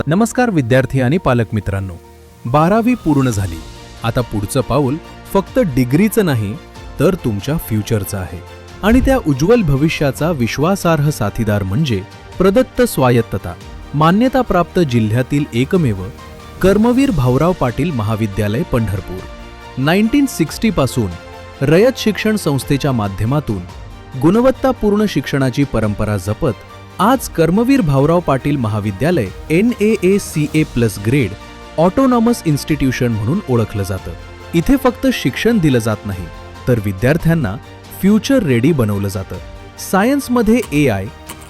नमस्कार विद्यार्थी आणि पालक मित्रांनो, 12वी पूर्ण झाली. आता पुढचं पाऊल फक्त डिग्रीचं नाही तर तुमच्या फ्युचरचं आहे. आणि त्या उज्ज्वल भविष्याचा विश्वासार्ह साथीदार म्हणजे प्रदत्त स्वायत्तता मान्यताप्राप्त जिल्ह्यातील एकमेव कर्मवीर भाऊराव पाटील महाविद्यालय पंढरपूर. 1960 पासून रयत शिक्षण संस्थेच्या माध्यमातून गुणवत्तापूर्ण शिक्षणाची परंपरा जपत आज कर्मवीर भाऊराव पाटील महाविद्यालय NAACA+ ग्रेड ऑटोनॉमस इन्स्टिट्यूशन म्हणून ओळखलं जातं. इथे फक्त शिक्षण दिलं जात नाही तर विद्यार्थ्यांना फ्युचर रेडी बनवलं जातं. सायन्समध्ये AI,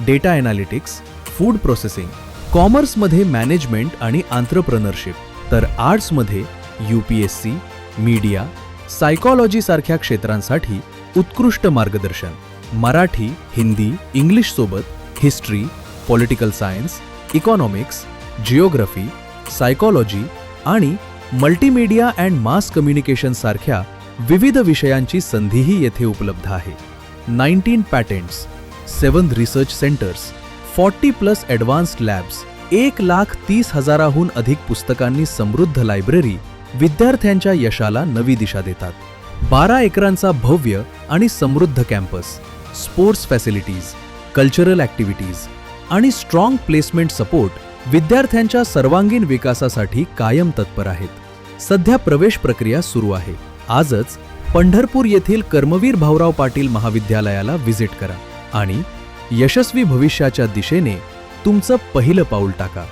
data analytics, food processing, कॉमर्समध्ये मॅनेजमेंट आणि आंत्रप्रनरशिप, तर आर्ट्समध्ये UPSC, मीडिया, सायकॉलॉजी सारख्या क्षेत्रांसाठी उत्कृष्ट मार्गदर्शन. मराठी, हिंदी, इंग्लिश सोबत history, political science, economics, geography, psychology आणि मल्टीमीडिया अँड मास कम्युनिकेशन सारख्या विविध विषयांची संधीही येथे उपलब्ध आहे. 19 पॅटेंट्स, 7 रिसर्च सेंटर्स, 40+ ॲडव्हान्स्ड लॅब्स, 1,30,000हून अधिक पुस्तकांनी समृद्ध लायब्ररी विद्यार्थ्यांच्या यशाला नवी दिशा देतात. 12 एकरांचा भव्य आणि समृद्ध campus, sports facilities, cultural activities आणि स्ट्रॉंग प्लेसमेंट सपोर्ट विद्यार्थ्यांच्या सर्वांगीण विकासासाठी कायम तत्पर आहेत. सध्या प्रवेश प्रक्रिया सुरू आहे. आजच पंढरपूर येथील कर्मवीर भाऊराव पाटील महाविद्यालयाला व्हिजिट करा आणि यशस्वी भविष्याच्या दिशेने तुमचं पहिलं पाऊल टाका.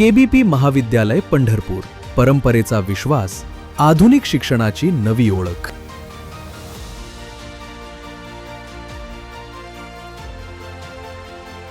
KBP महाविद्यालय पंढरपूर, परंपरेचा विश्वास, आधुनिक शिक्षणाची नवी ओळख.